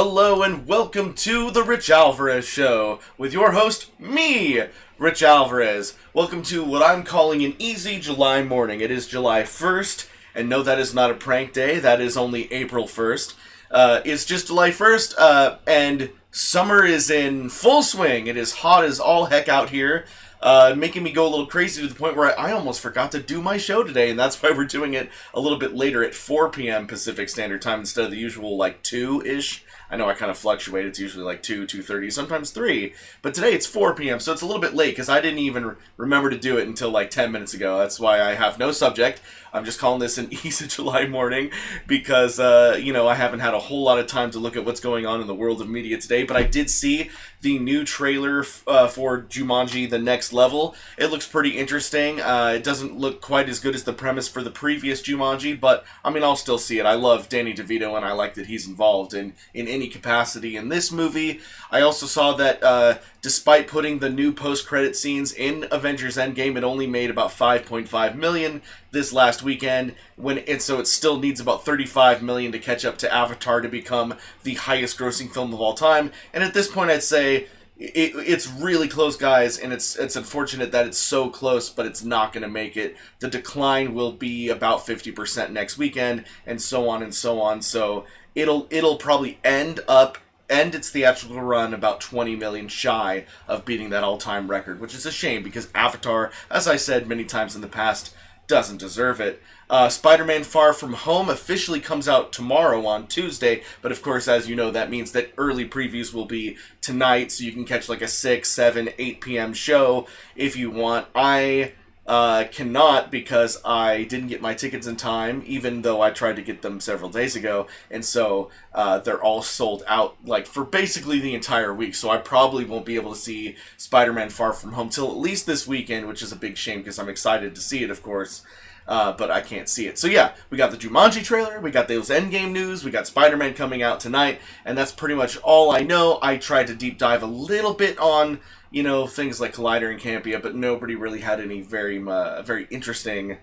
Hello and welcome to the Rich Alvarez Show with your host, me, Rich Alvarez. Welcome to what I'm calling an easy July morning. It is July 1st, and no, that is not a prank day. That is only April 1st. It's just July 1st, and summer is in full swing. It is hot as all heck out here. Making me go a little crazy to the point where I almost forgot to do my show today, and that's why we're doing it a little bit later at 4 p.m. Pacific Standard Time instead of the usual, 2-ish. I know I kind of fluctuate. It's usually 2, 2:30, sometimes 3. But today it's 4 p.m., so it's a little bit late because I didn't even remember to do it until 10 minutes ago. That's why I have no subject. I'm just calling this an easy July morning because, I haven't had a whole lot of time to look at what's going on in the world of media today. But I did see the new trailer for Jumanji: The Next Level. It looks pretty interesting. It doesn't look quite as good as the premise for the previous Jumanji, but, I'll still see it. I love Danny DeVito, and I like that he's involved in any capacity in this movie. I also saw that despite putting the new post-credit scenes in Avengers Endgame, it only made about $5.5 million this last weekend, so it still needs about $35 million to catch up to Avatar to become the highest-grossing film of all time. And at this point, I'd say it's really close, guys, and it's unfortunate that it's so close, but it's not going to make it. The decline will be about 50% next weekend, and so on and so on. So it'll probably end its theatrical run about 20 million shy of beating that all-time record, which is a shame because Avatar, as I said many times in the past, doesn't deserve it. Spider-Man Far From Home officially comes out tomorrow on Tuesday, but of course, as you know, that means that early previews will be tonight, so you can catch a 6, 7, 8 p.m. show if you want. I cannot because I didn't get my tickets in time, even though I tried to get them several days ago, and so they're all sold out for basically the entire week, so I probably won't be able to see Spider-Man Far From Home till at least this weekend, which is a big shame because I'm excited to see it, of course, but I can't see it. So yeah, we got the Jumanji trailer, we got those Endgame news, we got Spider-Man coming out tonight, and that's pretty much all I know. I tried to deep dive a little bit on things like Collider and Campia, but nobody really had any very interesting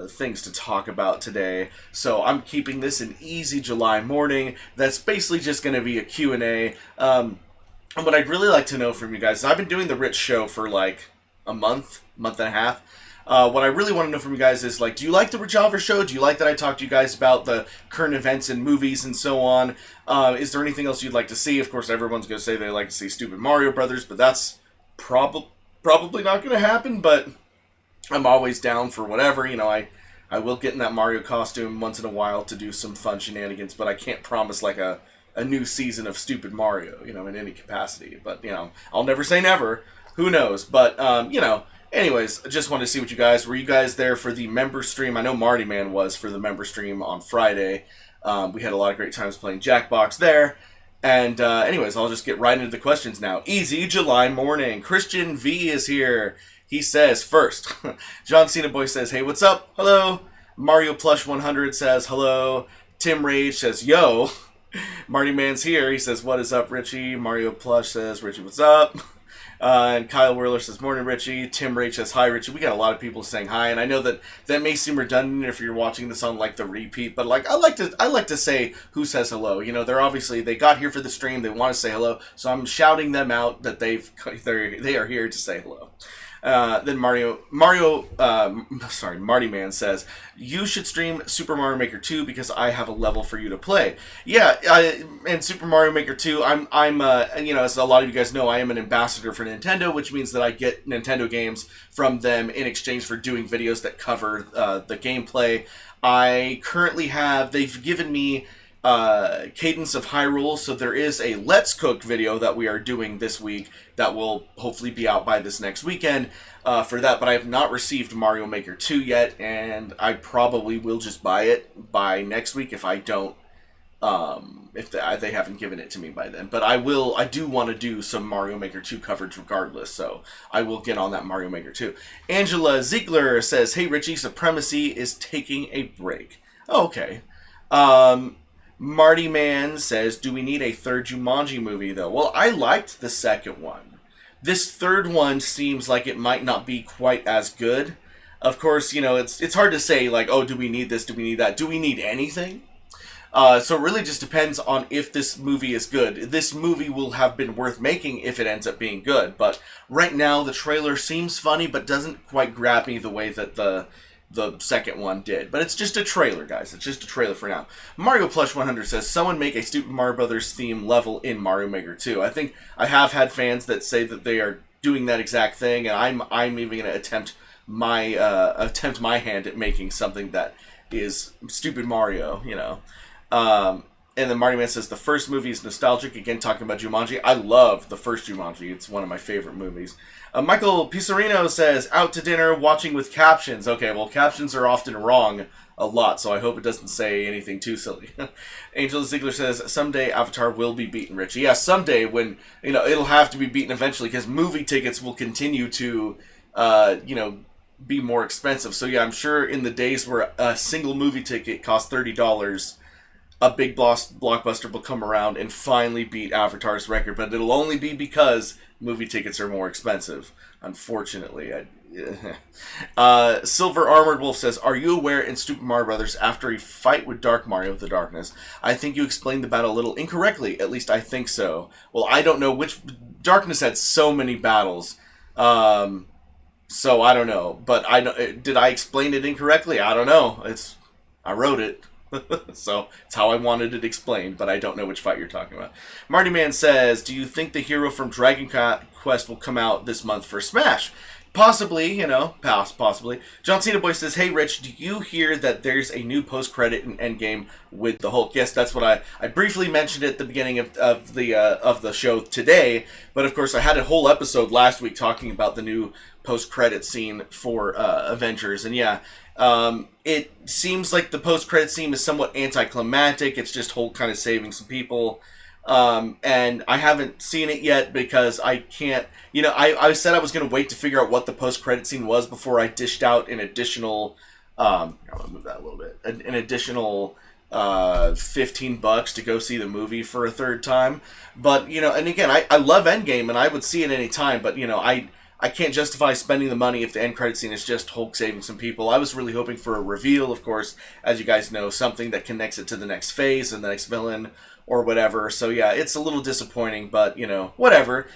things to talk about today. So I'm keeping this an easy July morning. That's basically just going to be a Q&A. And what I'd really like to know from you guys, I've been doing the Rich Show for a month and a half. What I really want to know from you guys is, do you like the Rich Alvarez Show? Do you like that I talk to you guys about the current events and movies and so on? Is there anything else you'd like to see? Of course, everyone's going to say they like to see stupid Mario Brothers, but that's probably not going to happen, but I'm always down for whatever. I will get in that Mario costume once in a while to do some fun shenanigans, but I can't promise, a new season of stupid Mario, in any capacity. But, I'll never say never. Who knows? But, anyways, I just wanted to see what were you guys there for the member stream? I know Marty Man was for the member stream on Friday. We had a lot of great times playing Jackbox there. And anyways, I'll just get right into the questions now. Easy July morning. Christian V is here. He says, first, John Cena Boy says, hey, what's up? Hello. Mario Plush 100 says, hello. Tim Rage says, yo. Marty Man's here. He says, what is up, Richie? Mario Plush says, Richie, what's up? And Kyle Whirler says, morning, Richie. Tim Rach says, hi, Richie. We got a lot of people saying hi, and I know that may seem redundant if you're watching this on, the repeat, but, I like to say who says hello. They got here for the stream, they want to say hello, so I'm shouting them out that they are here to say hello. Then Marty Man says, you should stream Super Mario Maker 2 because I have a level for you to play. Yeah, and Super Mario Maker 2, I'm as a lot of you guys know, I am an ambassador for Nintendo, which means that I get Nintendo games from them in exchange for doing videos that cover the gameplay. I currently they've given me Cadence of Hyrule, so there is a Let's Cook video that we are doing this week that will hopefully be out by this next weekend for that, but I have not received Mario Maker 2 yet, and I probably will just buy it by next week if I don't, if they haven't given it to me by then. But I do want to do some Mario Maker 2 coverage regardless, so I will get on that Mario Maker 2. Angela Ziegler says, hey Richie, Supremacy is taking a break. Oh, okay. Marty Man says, do we need a third Jumanji movie, though? Well, I liked the second one. This third one seems like it might not be quite as good. Of course, it's hard to say, oh, do we need this, do we need that, do we need anything? So it really just depends on if this movie is good. This movie will have been worth making if it ends up being good. But right now, the trailer seems funny, but doesn't quite grab me the way that the second one did. But it's just a trailer, guys. It's just a trailer for now. Mario Plush 100 says, someone make a Super Mario Brothers theme level in Mario Maker 2. I think I have had fans that say that they are doing that exact thing, and I'm even going to attempt my hand at making something that is Stupid Mario, you know. And then Marty Man says, the first movie is nostalgic. Again, talking about Jumanji. I love the first Jumanji. It's one of my favorite movies. Michael Pisarino says, out to dinner, watching with captions. Okay, well, captions are often wrong a lot, so I hope it doesn't say anything too silly. Angel Ziegler says, someday Avatar will be beaten, Richie. Yeah, someday when, you know, it'll have to be beaten eventually, because movie tickets will continue to, you know, be more expensive. So yeah, I'm sure in the days where a single movie ticket costs $30, a big blockbuster will come around and finally beat Avatar's record, but it'll only be because movie tickets are more expensive, unfortunately. Silver Armored Wolf says, are you aware in Super Mario Brothers, after a fight with Dark Mario of the Darkness, I think you explained the battle a little incorrectly, at least I think so. Well, I don't know which... Darkness had so many battles, so I don't know, but did I explain it incorrectly? I don't know. I wrote it. So it's how I wanted it explained, but I don't know which fight you're talking about. Marty Man says, do you think the hero from Dragon Quest will come out this month for Smash? Possibly, you know, possibly. John Cena Boy says, hey Rich, do you hear that there's a new post-credit in Endgame with the Hulk? Yes, that's what I briefly mentioned at the beginning of the show today, but of course I had a whole episode last week talking about the new post-credit scene for Avengers, and yeah, it seems like the post-credit scene is somewhat anticlimactic. It's just Hulk kind of saving some people. And I haven't seen it yet because I can't, you know, I said I was going to wait to figure out what the post-credit scene was before I dished out an additional, I'm going to move that a little bit, an additional, $15 to go see the movie for a third time. But, you know, and again, I love Endgame and I would see it any time, but, you know, I can't justify spending the money if the end credit scene is just Hulk saving some people. I was really hoping for a reveal, of course, as you guys know, something that connects it to the next phase and the next villain or whatever. So yeah, it's a little disappointing, but you know, whatever.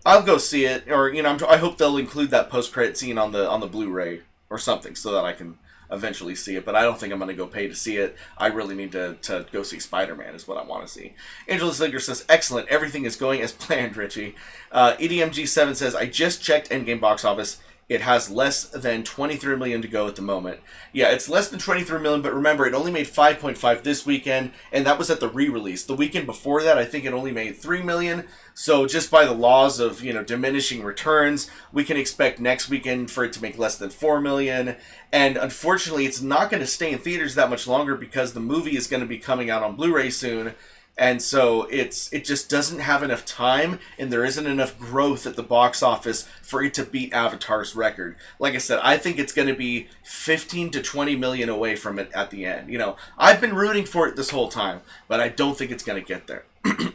I'll go see it, or you know, I hope they'll include that post-credit scene on the Blu-ray or something so that I can eventually see it, but I don't think I'm going to go pay to see it. I really need to go see Spider-Man is what I want to see. Angela Ziegler says, excellent, everything is going as planned, Richie. EDMG7 says, I just checked Endgame box office. It has less than 23 million to go at the moment. Yeah, it's less than 23 million, but remember, it only made 5.5 this weekend, and that was at the re-release. The weekend before that, I think it only made 3 million. So just by the laws of, you know, diminishing returns, we can expect next weekend for it to make less than 4 million. And unfortunately, it's not going to stay in theaters that much longer because the movie is going to be coming out on Blu-ray soon. And so it just doesn't have enough time, and there isn't enough growth at the box office for it to beat Avatar's record. Like I said, I think it's going to be 15 to 20 million away from it at the end. You know, I've been rooting for it this whole time, but I don't think it's going to get there,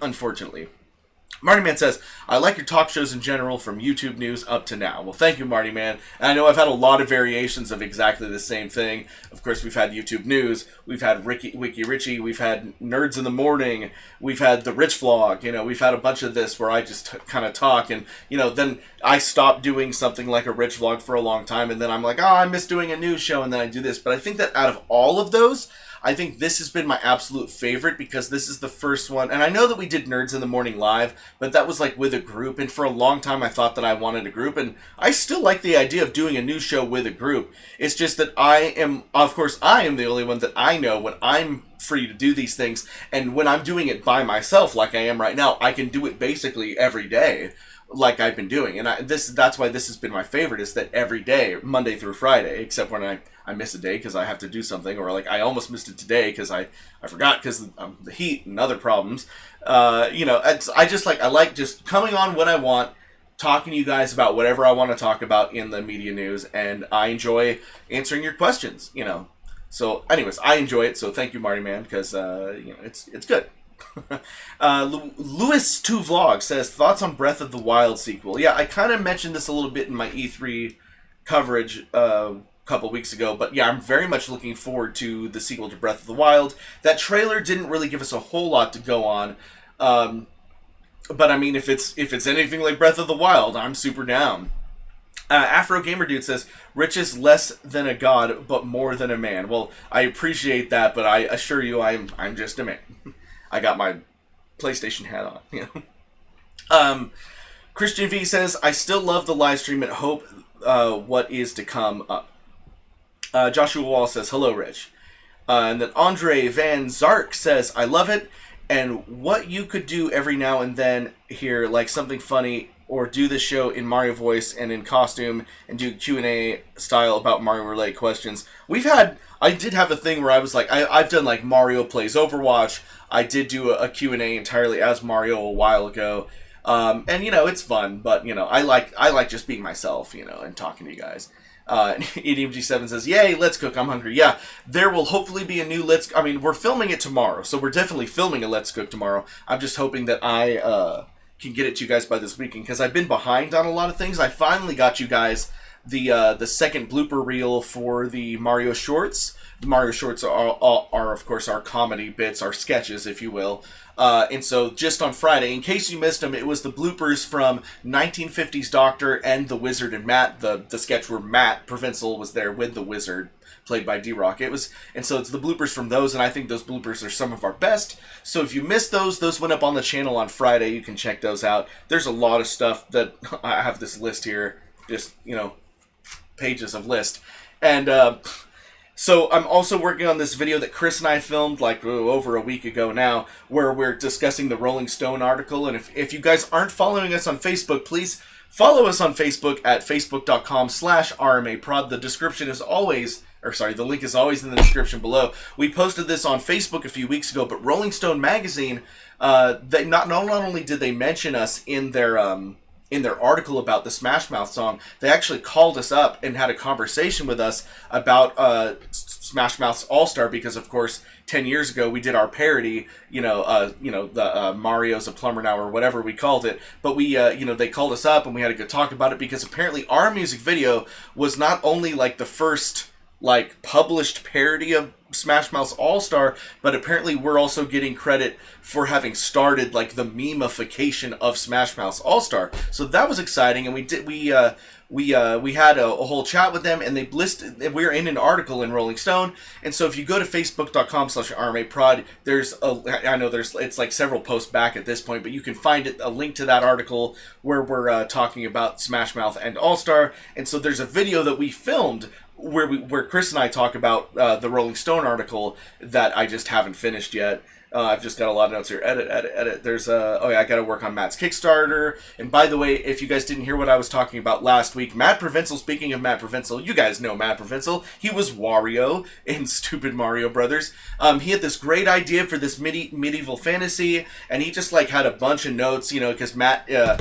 unfortunately. Marty Man says, I like your talk shows in general from YouTube news up to now. Well, thank you, Marty Man. And I know I've had a lot of variations of exactly the same thing. Of course, we've had YouTube news, we've had Wiki Richie, we've had Nerds in the Morning, we've had the Rich Vlog, you know, we've had a bunch of this where I just kind of talk and, you know, then I stopped doing something like a Rich Vlog for a long time and then I'm like, oh, I miss doing a news show and then I do this. But I think that out of all of those, I think this has been my absolute favorite because this is the first one. And I know that we did Nerds in the Morning live, but that was like with a group. And for a long time, I thought that I wanted a group. And I still like the idea of doing a news show with a group. It's just that I am the only one that I know when I'm free to do these things. And when I'm doing it by myself, like I am right now, I can do it basically every day. Like I've been doing, and that's why this has been my favorite, is that every day, Monday through Friday, except when I miss a day because I have to do something, or like I almost missed it today because I forgot because the heat and other problems. You know, I like just coming on when I want, talking to you guys about whatever I want to talk about in the media news, and I enjoy answering your questions, you know. So anyways, I enjoy it, so thank you, Marty Man, because you know, it's good. Lewis 2 Vlog says, thoughts on Breath of the Wild sequel. Yeah, I kind of mentioned this a little bit in my E3 coverage couple weeks ago. But yeah, I'm very much looking forward to the sequel to Breath of the Wild. That trailer didn't really give us a whole lot to go on. But I mean, if it's anything like Breath of the Wild, I'm super down. Afro Gamer Dude says, "Rich is less than a god, but more than a man." Well, I appreciate that, but I assure you, I'm just a man. I got my PlayStation hat on. You know. Christian V says, "I still love the live stream and hope what is to come up." Joshua Wall says, "Hello, Rich." And then Andre Van Zark says, "I love it, and what you could do every now and then here, like something funny, or do the show in Mario voice and in costume and do Q&A style about Mario-related questions." I did have a thing where I was like, I've done like Mario Plays Overwatch. I did do a Q&A entirely as Mario a while ago. And, you know, it's fun, but, you know, I like just being myself, you know, and talking to you guys. EDMG7 says, "Yay, Let's Cook, I'm hungry." Yeah, there will hopefully be a new we're filming it tomorrow, so we're definitely filming a Let's Cook tomorrow. I'm just hoping that I can get it to you guys by this weekend, because I've been behind on a lot of things. I finally got you guys the second blooper reel for the Mario shorts. The Mario shorts are of course our comedy bits, our sketches, if you will. And so just on Friday, in case you missed them, it was the bloopers from 1950s Doctor and the Wizard and Matt, the sketch where Matt Provincial was there with the Wizard, played by D-Rock. So it's the bloopers from those, and I think those bloopers are some of our best. So if you missed those went up on the channel on Friday. You can check those out. There's a lot of stuff that I have this list here, just, you know, pages of list. And so I'm also working on this video that Chris and I filmed like over a week ago now, where we're discussing the Rolling Stone article. And if you guys aren't following us on Facebook, please follow us on Facebook at facebook.com/RMAprod. The link is always in the description below. We posted this on Facebook a few weeks ago, but Rolling Stone magazine, they not only did they mention us in their article about the Smash Mouth song, they actually called us up and had a conversation with us about Smash Mouth's All-Star, because of course 10 years ago we did our parody, the Mario's a Plumber Now, or whatever we called it. But we they called us up and we had a good talk about it, because apparently our music video was not only like the first like published parody of Smash Mouth's All-Star, but apparently we're also getting credit for having started like the meme-ification of Smash Mouth's All-Star. So that was exciting, and we had a whole chat with them, and they listed, we're in an article in Rolling Stone. And so if you go to facebook.com/RMAprod, it's like several posts back at this point, but you can find a link to that article where we're talking about Smash Mouth and All-Star. And so there's a video that we filmed where Chris and I talk about the Rolling Stone article that I just haven't finished yet. I've just got a lot of notes here. Edit. There's I got to work on Matt's Kickstarter. And by the way, if you guys didn't hear what I was talking about last week, Matt Provincial, speaking of Matt Provincial, you guys know Matt Provincial. He was Wario in Stupid Mario Brothers. He had this great idea for this medieval fantasy, and he just like had a bunch of notes, because Matt's a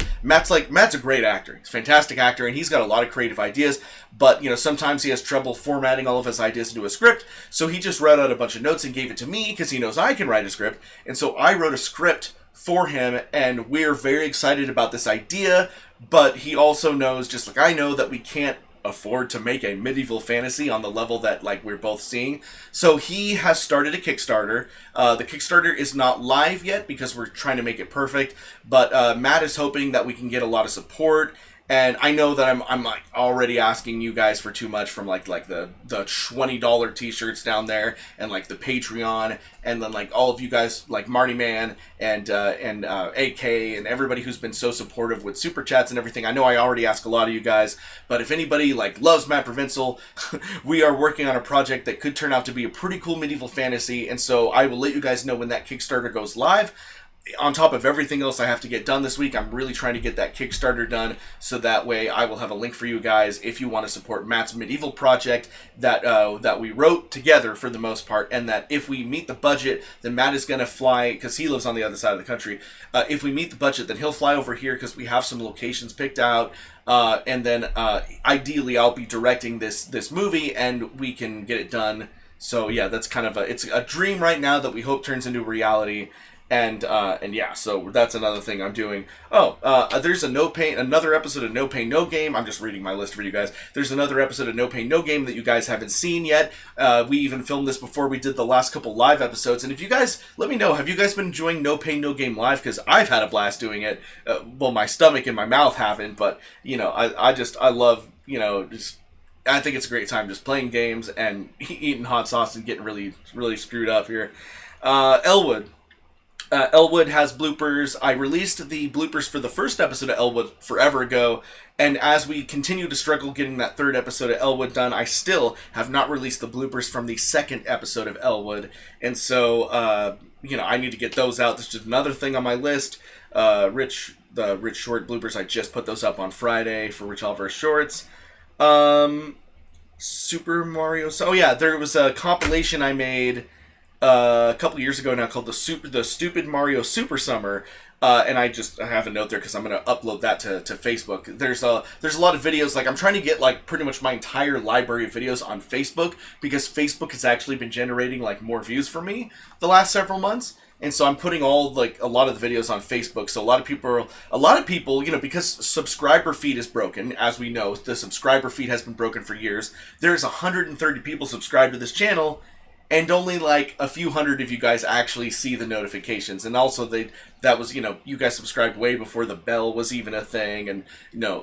great actor. He's a fantastic actor, and he's got a lot of creative ideas. But, sometimes he has trouble formatting all of his ideas into a script, so he just wrote out a bunch of notes and gave it to me, because he knows I can write a script. And so I wrote a script for him, and we're very excited about this idea, but he also knows, just like I know, that we can't afford to make a medieval fantasy on the level that we're both seeing. So he has started a Kickstarter. The Kickstarter is not live yet because we're trying to make it perfect, but Matt is hoping that we can get a lot of support. And I know that I'm like already asking you guys for too much, from like the $20 t-shirts down there, and like the Patreon, and then like all of you guys like Marty Man and AK and everybody who's been so supportive with super chats and everything. I know I already ask a lot of you guys, but if anybody like loves Matt Provincial, we are working on a project that could turn out to be a pretty cool medieval fantasy, and so I will let you guys know when that Kickstarter goes live. On top of everything else I have to get done this week, I'm really trying to get that Kickstarter done, so that way I will have a link for you guys if you want to support Matt's medieval project that we wrote together for the most part, and that if we meet the budget, then Matt is going to fly, because he lives on the other side of the country. If we meet the budget, then he'll fly over here, because we have some locations picked out, and then ideally I'll be directing this movie, and we can get it done. So yeah, that's kind of it's a dream right now that we hope turns into reality. And yeah, so that's another thing I'm doing. There's another episode of No Pain No Game. I'm just reading my list for you guys. There's another episode of No Pain No Game that you guys haven't seen yet. We even filmed this before we did the last couple live episodes. And if you guys, let me know, have you guys been enjoying No Pain No Game live? Because I've had a blast doing it. Well, my stomach and my mouth haven't, but I love, just. I think it's a great time just playing games and eating hot sauce and getting really, really screwed up here. Elwood. Elwood has bloopers. I released the bloopers for the first episode of Elwood forever ago, and as we continue to struggle getting that third episode of Elwood done, I still have not released the bloopers from the second episode of Elwood, and so, I need to get those out. This is just another thing on my list. The Rich Short bloopers, I just put those up on Friday for Rich Alvarez Shorts. Super Mario... there was a compilation I made a couple years ago now called the Stupid Mario Super Summer, and I have a note there because I'm going to upload that to Facebook. There's a lot of videos, like I'm trying to get like pretty much my entire library of videos on Facebook, because Facebook has actually been generating like more views for me the last several months. And so I'm putting a lot of the videos on Facebook. So a lot of people, because subscriber feed is broken, as we know, the subscriber feed has been broken for years. There's 130 people subscribed to this channel, and only like a few hundred of you guys actually see the notifications. And also that was, you guys subscribed way before the bell was even a thing, and,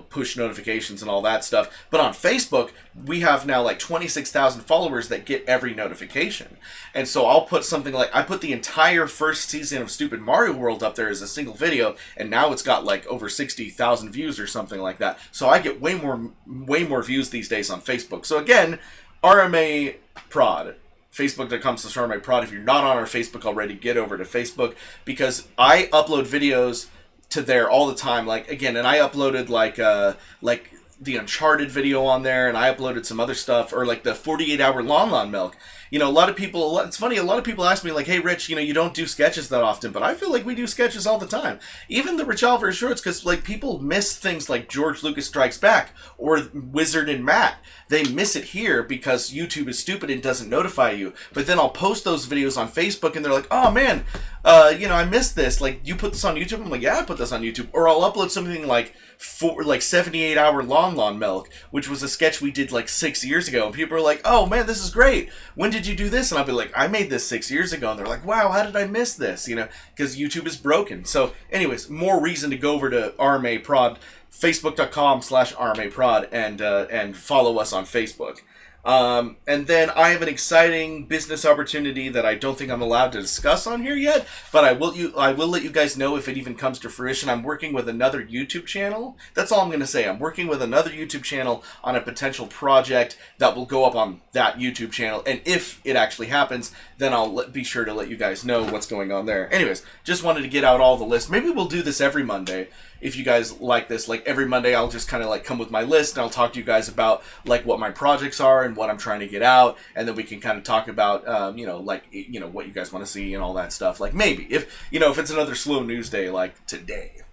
push notifications and all that stuff. But on Facebook, we have now like 26,000 followers that get every notification. And so I'll put something like, I put the entire first season of Stupid Mario World up there as a single video, and now it's got like over 60,000 views or something like that. So I get way more views these days on Facebook. So again, RMA Prod. Facebook.com/RMAProd. If you're not on our Facebook already, get over to Facebook, because I upload videos to there all the time. Like, again, and I uploaded like the Uncharted video on there, and I uploaded some other stuff, or like the 48-hour Lon Milk. A lot of people, it's funny, a lot of people ask me like, hey Rich, you don't do sketches that often, but I feel like we do sketches all the time. Even the Rich Alvarez Shorts, because like people miss things like George Lucas Strikes Back or Wizard and Matt. They miss it here because YouTube is stupid and doesn't notify you. But then I'll post those videos on Facebook, and they're like, oh man, I missed this. Like, you put this on YouTube? I'm like, yeah, I put this on YouTube. Or I'll upload something like 78-hour Lon Milk, which was a sketch we did like 6 years ago, and people are like, oh man, this is great, when did you do this? And I'll be like, I made this 6 years ago. And they're like, wow, how did I miss this? Because YouTube is broken. So anyways, more reason to go over to RMA Prod, Facebook.com/RMA Prod, and follow us on Facebook. And then I have an exciting business opportunity that I don't think I'm allowed to discuss on here yet, but I will let you guys know if it even comes to fruition. I'm working with another YouTube channel. That's all I'm going to say. I'm working with another YouTube channel on a potential project that will go up on that YouTube channel, and if it actually happens, then I'll be sure to let you guys know what's going on there. Anyways, just wanted to get out all the lists. Maybe we'll do this every Monday. If you guys like this, like every Monday I'll just kind of like come with my list, and I'll talk to you guys about like what my projects are and what I'm trying to get out, and then we can kind of talk about what you guys want to see and all that stuff. Like maybe if it's another slow news day like today.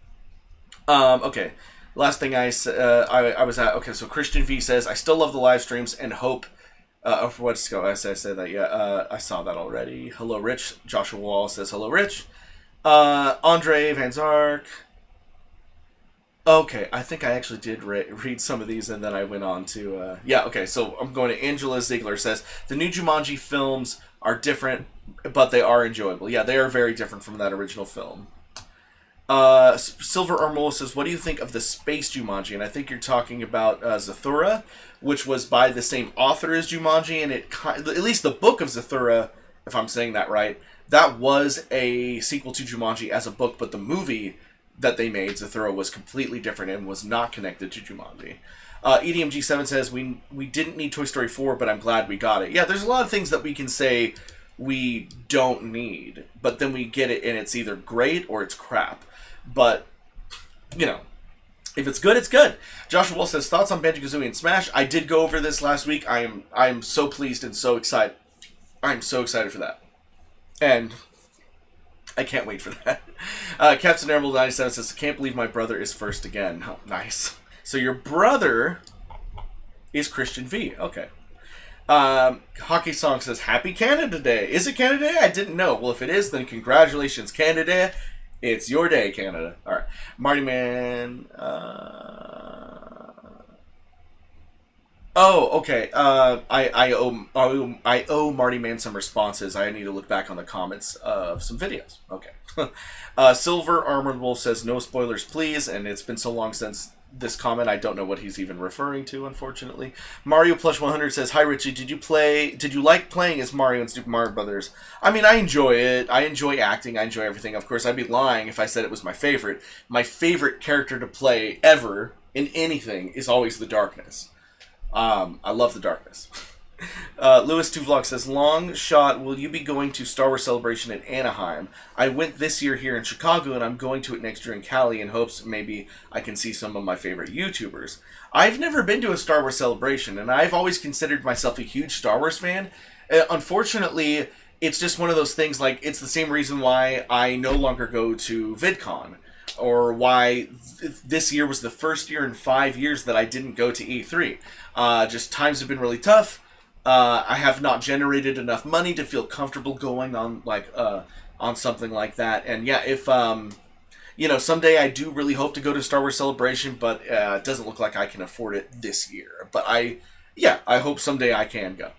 Okay, last thing I was at. Okay, so Christian V says, I still love the live streams and hope. For what's go? I said that. Yeah, I saw that already. Hello, Rich. Joshua Wall says hello, Rich. Andre Van Zark. Okay, I think I actually did read some of these, and then I went on to... okay, so I'm going to Angela Ziegler says, the new Jumanji films are different, but they are enjoyable. Yeah, they are very different from that original film. Silver Armola says, what do you think of the Space Jumanji? And I think you're talking about Zathura, which was by the same author as Jumanji, and at least the book of Zathura, if I'm saying that right, that was a sequel to Jumanji as a book, but the movie that they made, Zathura, was completely different and was not connected to Jumanji. EDMG7 says, we didn't need Toy Story 4, but I'm glad we got it. Yeah, there's a lot of things that we can say we don't need, but then we get it and it's either great or it's crap. But, if it's good, it's good. Joshua Wall says, thoughts on Banjo-Kazooie and Smash? I did go over this last week. I am so pleased and so excited. I'm so excited for that. And I can't wait for that. Captain Emerald 97 says, I can't believe my brother is first again. Oh, nice. So your brother is Christian V. Okay. Hockey Song says, Happy Canada Day. Is it Canada Day? I didn't know. Well, if it is, then congratulations, Canada. It's your day, Canada. All right. Marty Man. Oh, okay. I owe Marty Man some responses. I need to look back on the comments of some videos. Okay. Silver Armored Wolf says, no spoilers, please. And it's been so long since this comment, I don't know what he's even referring to, unfortunately. Mario Plush 100 says, hi Richie, did you like playing as Mario in Super Mario Brothers? I mean, I enjoy it. I enjoy acting. I enjoy everything. Of course, I'd be lying if I said it was my favorite. My favorite character to play ever in anything is always the Darkness. I love the Darkness. Lewis 2 Vlog says, long shot, will you be going to Star Wars Celebration in Anaheim? I went this year here in Chicago, and I'm going to it next year in Cali in hopes maybe I can see some of my favorite YouTubers. I've never been to a Star Wars Celebration, and I've always considered myself a huge Star Wars fan. Unfortunately, it's just one of those things, like, it's the same reason why I no longer go to VidCon, or why this year was the first year in 5 years that I didn't go to E3. Just times have been really tough. I have not generated enough money to feel comfortable going on on something like that. And yeah, if someday I do really hope to go to Star Wars Celebration, but it doesn't look like I can afford it this year. But I hope someday I can go.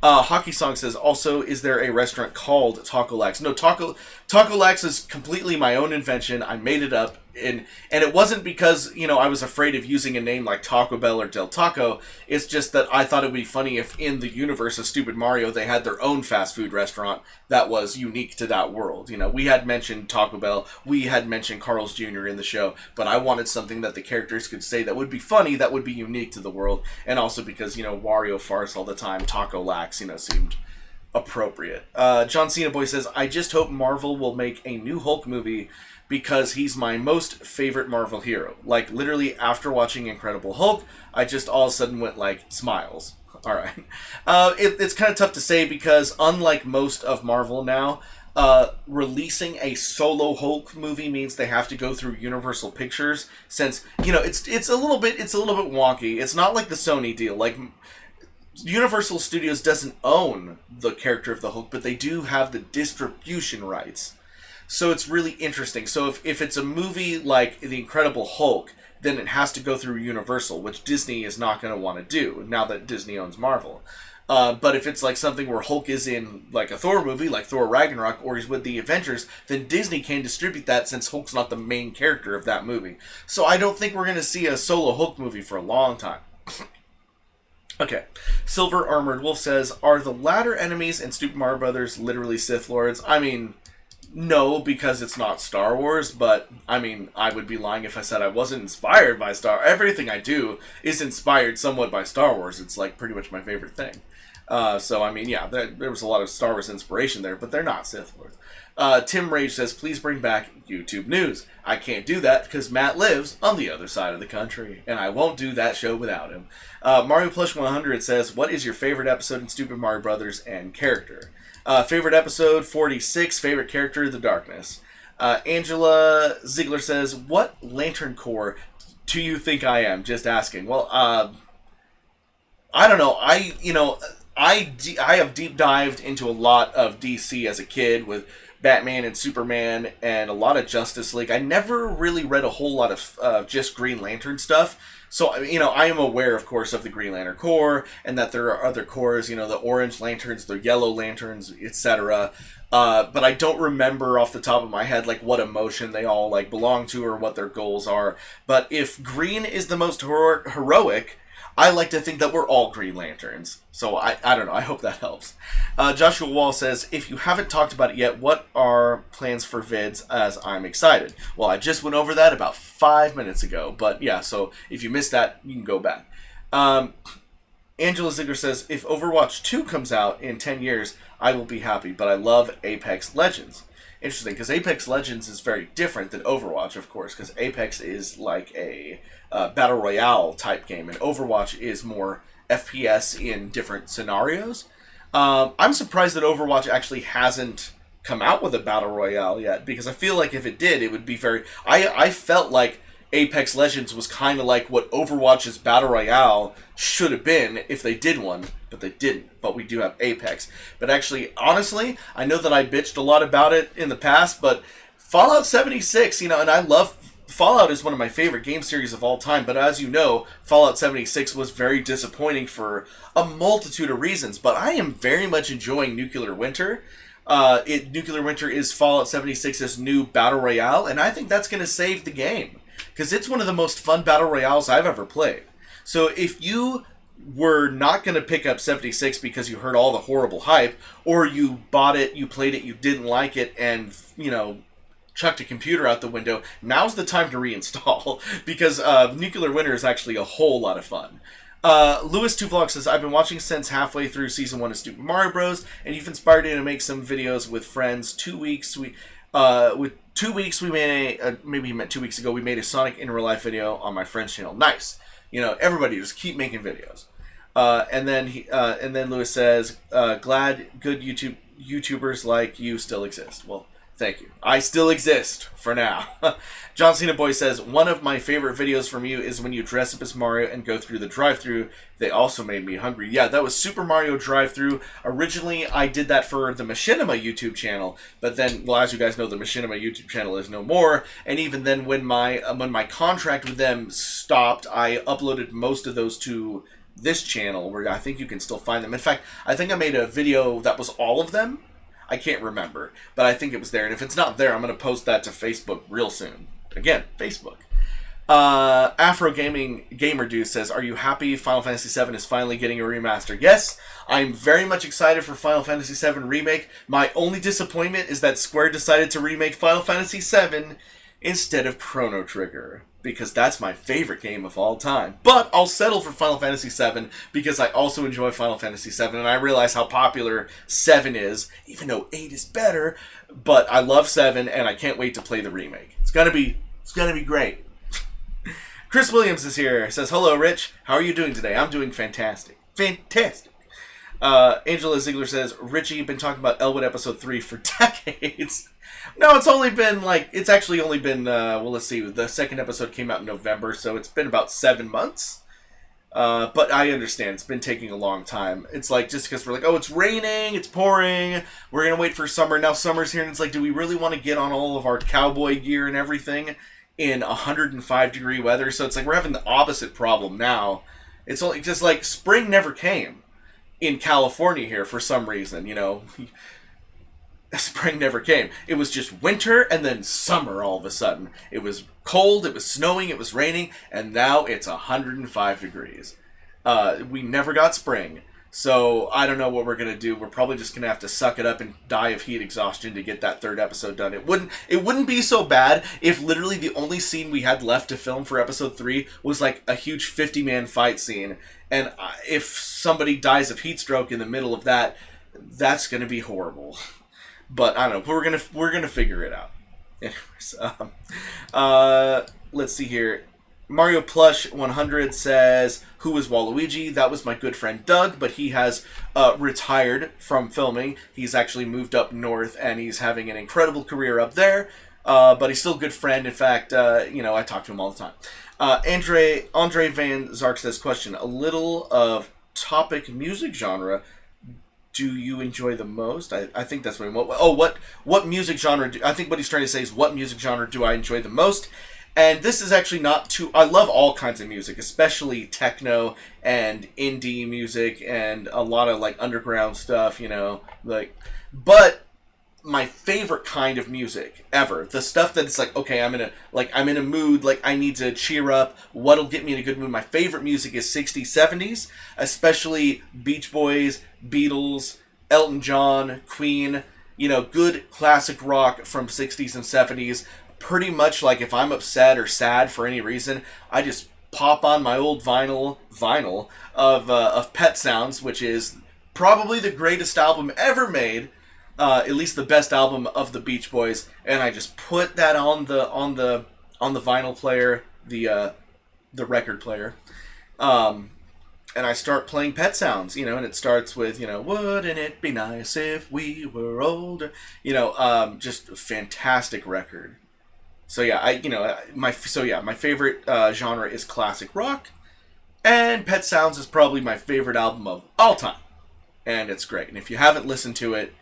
Hockey Song says, also, is there a restaurant called Taco Lax? No, Taco Lax is completely my own invention. I made it up. And it wasn't because, I was afraid of using a name like Taco Bell or Del Taco. It's just that I thought it would be funny if in the universe of Stupid Mario, they had their own fast food restaurant that was unique to that world. We had mentioned Taco Bell. We had mentioned Carl's Jr. in the show. But I wanted something that the characters could say that would be funny, that would be unique to the world. And also because, Wario farts all the time, Taco Lax, seemed appropriate. John Cena Boy says, I just hope Marvel will make a new Hulk movie because he's my most favorite Marvel hero. Like, literally, after watching Incredible Hulk, I just all of a sudden went, smiles. Alright. It's kind of tough to say because, unlike most of Marvel now, releasing a solo Hulk movie means they have to go through Universal Pictures, since, it's a little bit wonky. It's not like the Sony deal. Like, Universal Studios doesn't own the character of the Hulk, but they do have the distribution rights. So it's really interesting. So if it's a movie like The Incredible Hulk, then it has to go through Universal, which Disney is not going to want to do, now that Disney owns Marvel. But if it's like something where Hulk is in like a Thor movie, like Thor Ragnarok, or he's with the Avengers, then Disney can distribute that since Hulk's not the main character of that movie. So I don't think we're going to see a solo Hulk movie for a long time. Okay, Silver Armored Wolf says, are the latter enemies in Super Mario Brothers literally Sith Lords? I mean, no, because it's not Star Wars, but, I mean, I would be lying if I said I wasn't inspired by everything I do is inspired somewhat by Star Wars. It's, pretty much my favorite thing. So, I mean, yeah, there was a lot of Star Wars inspiration there, but they're not Sith Lords. Tim Rage says, please bring back YouTube News. I can't do that because Matt lives on the other side of the country, and I won't do that show without him. Mario Plush 100 says, what is your favorite episode in Stupid Mario Brothers and character? Favorite episode, 46. Favorite character, The Darkness. Angela Ziegler says, what Lantern Corps do you think I am? Just asking. Well, I don't know. I have deep dived into a lot of DC as a kid with Batman and Superman and a lot of Justice League. I never really read a whole lot of just Green Lantern stuff. So, I am aware, of course, of the Green Lantern Corps, and that there are other corps, the Orange Lanterns, the Yellow Lanterns, etc. But I don't remember off the top of my head, what emotion they all, belong to or what their goals are. But if Green is the most heroic, I like to think that we're all Green Lanterns. So, I don't know. I hope that helps. Joshua Wall says, if you haven't talked about it yet, what are plans for vids, as I'm excited? Well, I just went over that about 5 minutes ago. But, yeah, so if you missed that, you can go back. Angela Ziegler says, if Overwatch 2 comes out in 10 years, I will be happy. But I love Apex Legends. Interesting, because Apex Legends is very different than Overwatch, of course, because Apex is like a Battle Royale type game, and Overwatch is more FPS in different scenarios. I'm surprised that Overwatch actually hasn't come out with a Battle Royale yet, because I feel like if it did, it would be very... I felt like Apex Legends was kind of like what Overwatch's Battle Royale should have been if they did one, but they didn't. But we do have Apex. But actually, honestly, I know that I bitched a lot about it in the past, but Fallout 76, and I love Fallout is one of my favorite game series of all time, but as you know, Fallout 76 was very disappointing for a multitude of reasons, but I am very much enjoying Nuclear Winter. Nuclear Winter is Fallout 76's new Battle Royale, and I think that's going to save the game. Because it's one of the most fun Battle Royales I've ever played. So if you were not going to pick up 76 because you heard all the horrible hype, or you bought it, you played it, you didn't like it, and, chucked a computer out the window, now's the time to reinstall. Because Nuclear Winter is actually a whole lot of fun. Lewis2Vlog says, I've been watching since halfway through Season 1 of Super Mario Bros. And you've inspired me to make some videos with friends. 2 weeks, we made maybe he meant 2 weeks ago, we made a Sonic in real life video on my friend's channel. Nice. Everybody just keep making videos. And then Lewis says, glad good YouTubers like you still exist. Well, thank you. I still exist for now. John Cena Boy says, one of my favorite videos from you is when you dress up as Mario and go through the drive-thru. They also made me hungry. Yeah, that was Super Mario Drive-Thru. Originally, I did that for the Machinima YouTube channel, but then, well, as you guys know, the Machinima YouTube channel is no more. And even then, when my contract with them stopped, I uploaded most of those to this channel, where I think you can still find them. In fact, I think I made a video that was all of them. I can't remember, but I think it was there. And if it's not there, I'm going to post that to Facebook real soon. Again, Facebook. Afro Gamer Dude says, are you happy Final Fantasy VII is finally getting a remaster? Yes, I'm very much excited for Final Fantasy VII Remake. My only disappointment is that Square decided to remake Final Fantasy VII instead of Chrono Trigger, because that's my favorite game of all time. But I'll settle for Final Fantasy VII because I also enjoy Final Fantasy VII, and I realize how popular 7 is, even though 8 is better. But I love 7, and I can't wait to play the remake. It's gonna be great. Chris Williams is here. Says, hello, Rich. How are you doing today? I'm doing fantastic. Fantastic. Angela Ziegler says, Richie, been talking about Elwood Episode 3 for decades. No, it's actually only been, well, let's see, the second episode came out in November, so it's been about 7 months. But I understand, it's been taking a long time. It's like, just because we're like, oh, it's raining, it's pouring, we're going to wait for summer, now summer's here, and it's like, do we really want to get on all of our cowboy gear and everything in 105-degree weather? So it's like, we're having the opposite problem now. It's only just like, spring never came in California here for some reason, Spring never came. It was just winter and then summer all of a sudden. It was cold, it was snowing, it was raining, and now it's 105 degrees. We never got spring. So I don't know what we're going to do. We're probably just going to have to suck it up and die of heat exhaustion to get that third episode done. It wouldn't be so bad if literally the only scene we had left to film for episode 3 was like a huge 50-man fight scene. And if somebody dies of heat stroke in the middle of that, that's going to be horrible. But I don't know. We're gonna figure it out. Anyways, let's see here. Mario Plush 100 says, "Who is Waluigi?" That was my good friend Doug, but he has retired from filming. He's actually moved up north, and he's having an incredible career up there. But he's still a good friend. In fact, I talk to him all the time. Andre Van Zark says, question: a little of topic music genre do you enjoy the most? I think that's what he wants. Oh, what music genre I think what he's trying to say is, what music genre do I enjoy the most? And this is actually not too... I love all kinds of music, especially techno and indie music and a lot of, like, underground stuff, But my favorite kind of music ever, the stuff that's like, okay, I'm in a mood, like, I need to cheer up, what'll get me in a good mood? My favorite music is 60s, 70s, especially Beach Boys, Beatles, Elton John, Queen, good classic rock from 60s and 70s. Pretty much like if I'm upset or sad for any reason, I just pop on my old vinyl of Pet Sounds, which is probably the greatest album ever made, at least the best album of the Beach Boys, and I just put that on the vinyl player, the record player, and I start playing Pet Sounds, and it starts with, wouldn't it be nice if we were older, just a fantastic record. So yeah, my favorite genre is classic rock, and Pet Sounds is probably my favorite album of all time, and it's great. And if you haven't listened to it,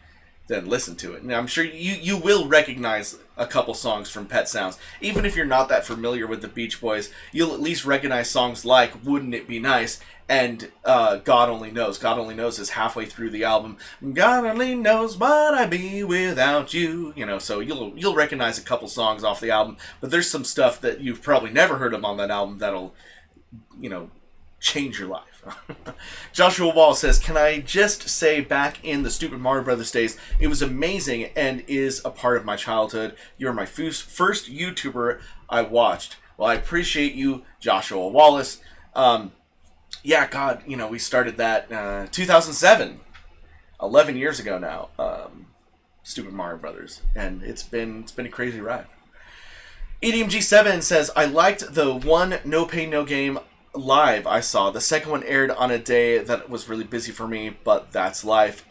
then listen to it. And I'm sure you will recognize a couple songs from Pet Sounds. Even if you're not that familiar with the Beach Boys, you'll at least recognize songs like Wouldn't It Be Nice and God Only Knows. God Only Knows is halfway through the album. God only knows what I'd be without you. So you'll recognize a couple songs off the album, but there's some stuff that you've probably never heard of on that album that'll, change your life. Joshua Wall says, can I just say, back in the Stupid Mario Brothers days, it was amazing and is a part of my childhood. You're my first YouTuber I watched. Well, I appreciate you, Joshua Wallace. Yeah, God, we started that 2007, 11 years ago now, Stupid Mario Brothers, and it's been a crazy ride. EDMG7 says, I liked the one No Pain No Game live I saw. The second one aired on a day that was really busy for me, but that's life.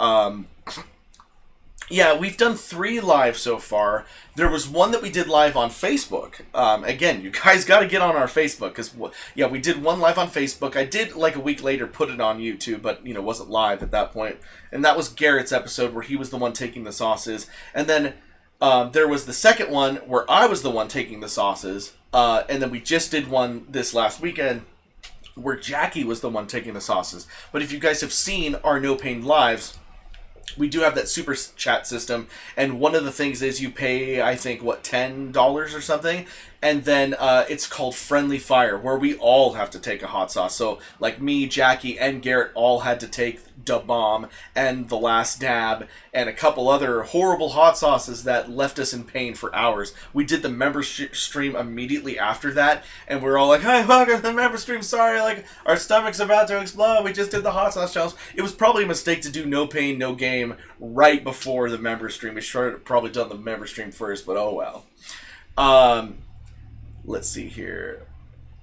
Yeah, we've done 3 live so far. There was one that we did live on Facebook. Again, you guys got to get on our Facebook, because we did one live on Facebook. I did like a week later put it on YouTube, but wasn't live at that point. And that was Garrett's episode where he was the one taking the sauces. And then there was the second one where I was the one taking the sauces. And then we just did one this last weekend where Jackie was the one taking the sauces. But if you guys have seen our No Pain lives, we do have that super chat system, and one of the things is you pay, I think, $10 or something, and then it's called Friendly Fire, where we all have to take a hot sauce. So, like me, Jackie, and Garrett all had to take Da Bomb and The Last Dab and a couple other horrible hot sauces that left us in pain for hours. We did the member stream immediately after that, and we were all like, "Hi, welcome to the member stream. Sorry, like our stomach's about to explode. We just did the hot sauce challenge." It was probably a mistake to do No Pain, No Game right before the member stream. We should have probably done the member stream first, but oh well. Let's see here.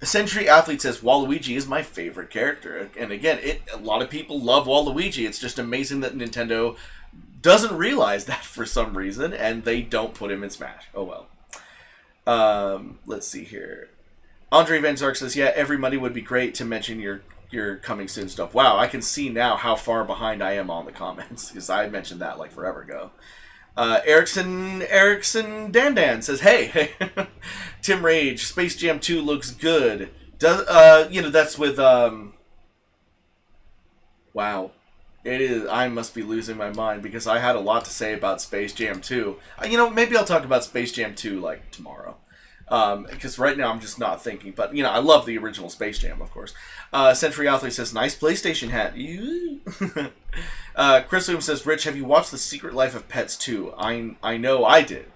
Century Athlete says, Waluigi is my favorite character. And again, a lot of people love Waluigi. It's just amazing that Nintendo doesn't realize that for some reason, and they don't put him in Smash. Oh well. Let's see here. Andre Van Zark says, yeah, every Monday would be great to mention your coming soon stuff. Wow, I can see now how far behind I am on the comments, because I mentioned that like forever ago. Erickson Dandan says, hey, Tim Rage, Space Jam 2 looks good. That's with, wow. It is, I must be losing my mind, because I had a lot to say about Space Jam 2. Maybe I'll talk about Space Jam 2, like, tomorrow. Because right now I'm just not thinking, but, I love the original Space Jam, of course. Century Athlete says, nice PlayStation hat. Chris Williams says, Rich, have you watched The Secret Life of Pets 2? I know I did.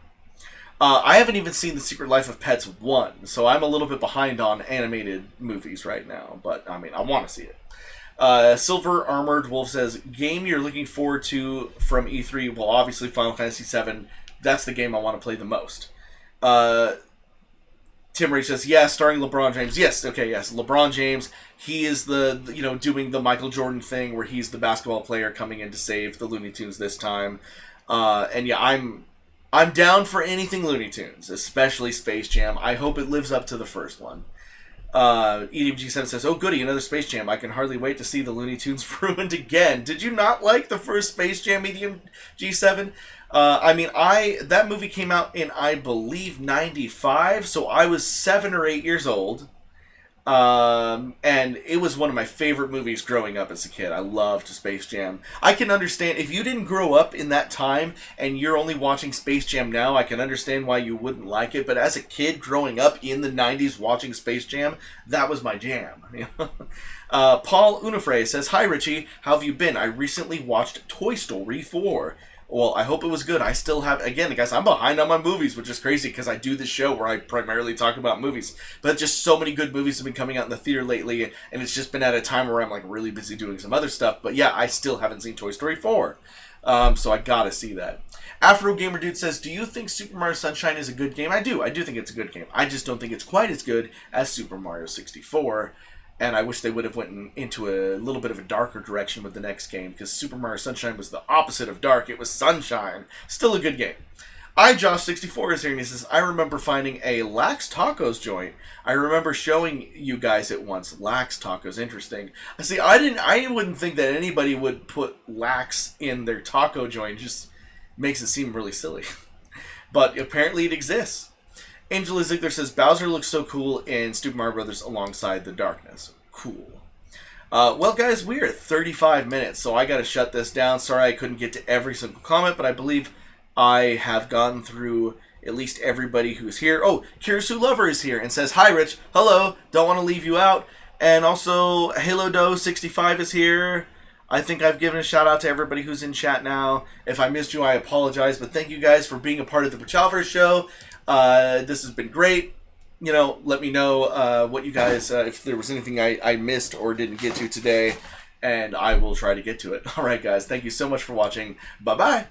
I haven't even seen The Secret Life of Pets 1, so I'm a little bit behind on animated movies right now, but, I want to see it. Silver Armored Wolf says, game you're looking forward to from E3? Well, obviously Final Fantasy VII. That's the game I want to play the most. Tim Ray says, yeah, starring LeBron James. Yes, okay, yes, LeBron James. He is doing the Michael Jordan thing where he's the basketball player coming in to save the Looney Tunes this time. And yeah, I'm down for anything Looney Tunes, especially Space Jam. I hope it lives up to the first one. EDMG7 says, oh goody, another Space Jam. I can hardly wait to see the Looney Tunes ruined again. Did you not like the first Space Jam, EDMG7? That movie came out in, I believe, 95, so I was 7 or 8 years old. And it was one of my favorite movies growing up as a kid. I loved Space Jam. I can understand, if you didn't grow up in that time and you're only watching Space Jam now, I can understand why you wouldn't like it. But as a kid growing up in the 90s watching Space Jam, that was my jam. Paul Unifre says, hi Richie, how have you been? I recently watched Toy Story 4. Well, I hope it was good. I still have, again, guys, I'm behind on my movies, which is crazy because I do this show where I primarily talk about movies. But just so many good movies have been coming out in the theater lately, and it's just been at a time where I'm like really busy doing some other stuff. But yeah, I still haven't seen Toy Story 4. So I gotta see that. Afro Gamer Dude says, do you think Super Mario Sunshine is a good game? I do. I do think it's a good game. I just don't think it's quite as good as Super Mario 64. And I wish they would have went into a little bit of a darker direction with the next game, because Super Mario Sunshine was the opposite of dark. It was sunshine. Still a good game. Josh64 is here, and he says, I remember finding a Lax Tacos joint. I remember showing you guys it once. Lax Tacos, interesting. See, I wouldn't think that anybody would put lax in their taco joint. It just makes it seem really silly. But apparently it exists. Angela Ziegler says, Bowser looks so cool in Super Mario Brothers alongside the darkness. Cool. Well, guys, we are at 35 minutes, so I got to shut this down. Sorry I couldn't get to every single comment, but I believe I have gotten through at least everybody who's here. Oh, Kirisu Lover is here and says, hi, Rich. Hello. Don't want to leave you out. And also, Halo Doe 65 is here. I think I've given a shout out to everybody who's in chat now. If I missed you, I apologize. But thank you guys for being a part of the Rich Alvarez show. This has been great. You know, let me know what you guys, if there was anything I missed or didn't get to today. And I will try to get to it. All right, guys. Thank you so much for watching. Bye-bye.